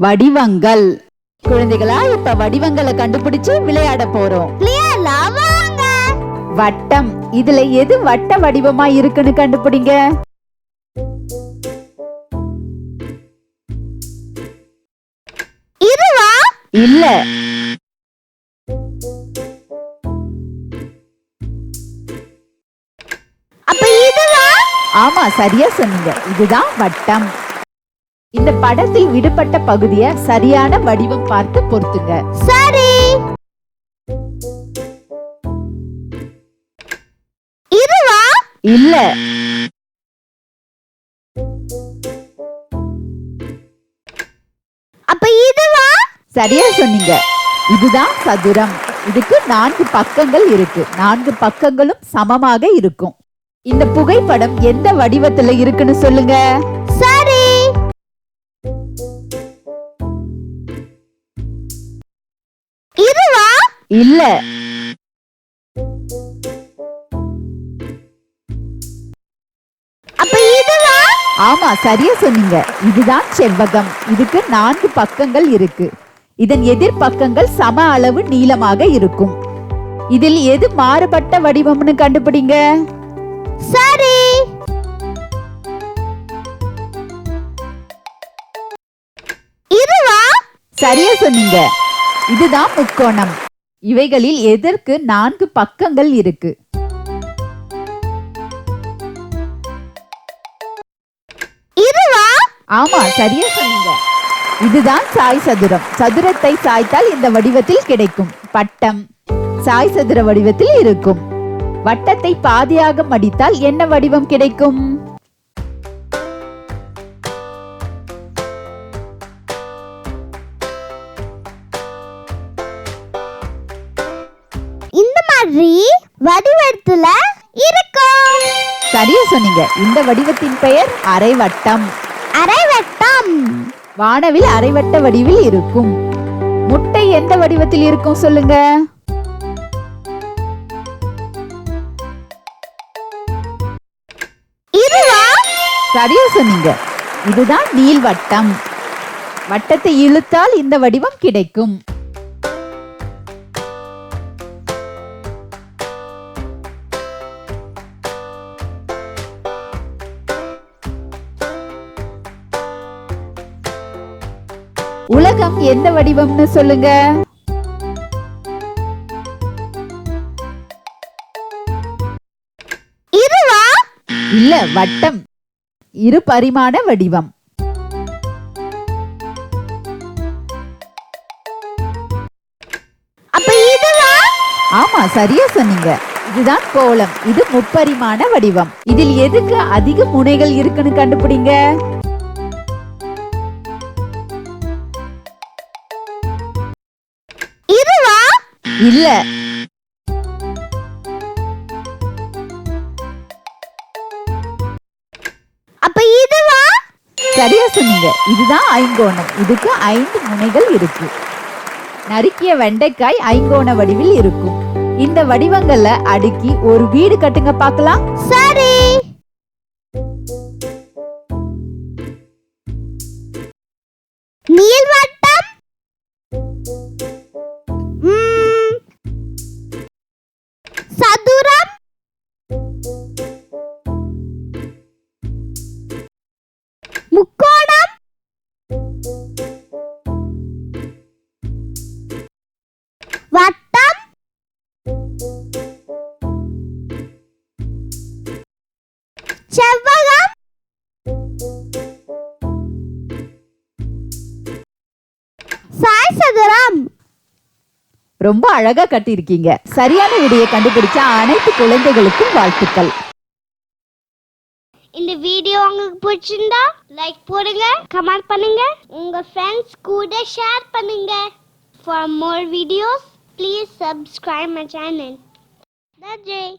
வடிவங்கள். குழந்தைகளா, இப்ப வடிவங்களை கண்டுபிடிச்சு விளையாட போறோம். வட்டம். இதுல எது வட்ட வடிவமா இருக்குன்னு கண்டுபிடிங்க. இல்ல. ஆமா, சரியா சொன்னீங்க. இதுதான் வட்டம். இந்த படத்தில் விடுபட்ட பகுதியை சரியான வடிவம் பார்த்து பொறுத்துங்க. சரி. இதுவா? இல்ல. அப்ப இதுவா? சரியா சொன்னீங்க. இதுதான் சதுரம். இதுக்கு 4 பக்கங்கள் இருக்கு. 4 பக்கங்களும் சமமாக இருக்கும். இந்த புகைப்படம் எந்த வடிவத்துல இருக்குன்னு சொல்லுங்க. சரி. இதுவா? இல்ல. அப்ப இதுவா? ஆமா, சரியா சொன்னீங்க. இதுதான் செவ்வகம். இதுக்கு 4 பக்கங்கள் இருக்கு. இதன் எதிர் பக்கங்கள் சம அளவு நீளமாக இருக்கும். இதில் எது மாறுபட்ட வடிவம்னு கண்டுபிடிங்க. சரி. இதுவா? சரியா சொன்னீங்க. இதுதான் முக்கோணம். இவைகளில் எதற்கு 4 பக்கங்கள் இருக்கு. இதுவா? ஆமா, சரியா சொன்னீங்க. இதுதான் சாய் சதுரம். சதுரத்தை சாய்த்தால் இந்த வடிவத்தில் கிடைக்கும். பட்டம் சாய் சதுர வடிவத்தில் இருக்கும். வட்டத்தை பாதியாக மடித்தால் என்ன வடிவம் கிடைக்கும். இந்த மாதிரி வடிவத்துல இருக்கும். சரியா சொன்னீங்க. இந்த வடிவத்தின் பெயர் அரைவட்டம். அரைவட்டம். வானவில் அரைவட்ட வடிவில் இருக்கும். முட்டை எந்த வடிவத்தில் இருக்கும் சொல்லுங்க. இதுவா? சரியா சொன்னீங்க. இதுதான் நீள்வட்டம். வட்டத்தை இழுத்தால் இந்த வடிவம் கிடைக்கும். உலகம் எந்த வடிவம்னு சொல்லுங்க. இதுவா? இல்ல, வட்டம். 2 பரிமாண வடிவம். அப்ப இதுவா? ஆமா, சரியா சொன்னீங்க. இதுதான் கோளம். இது 3 பரிமாண வடிவம். இதில் எதுக்கு அதிக முனைகள் இருக்குன்னு கண்டுபிடிங்க. இதுவா? இல்ல. அப்ப இதுவா? சரியா சொன்னீங்க. இதுதான் ஐங்கோணம். இதுக்கு 5 முனைகள் இருக்கு. நறுக்கிய வெண்டைக்காய் ஐங்கோண வடிவில் இருக்கும். இந்த வடிவங்கள்ல அடுக்கி ஒரு வீடு கட்டுங்க பார்க்கலாம். சரி. நீள்வட்டம். சதுரம். முக்கோணம். வட்டம். செவ்வகம். சாய் சதுரம். ரொம்ப அழகா கட்டியிருக்கீங்க. சரியான விடையை கண்டுபிடிச்ச அனைத்து குழந்தைகளுக்கும் வாழ்த்துக்கள். இந்த வீடியோ உங்களுக்கு பிடிச்சிருந்தா லைக் போடுங்க, கமெண்ட் பண்ணுங்க, உங்க ஃப்ரெண்ட்ஸ் கூட ஷேர் பண்ணுங்க. For more videos, please subscribe my channel. That's it.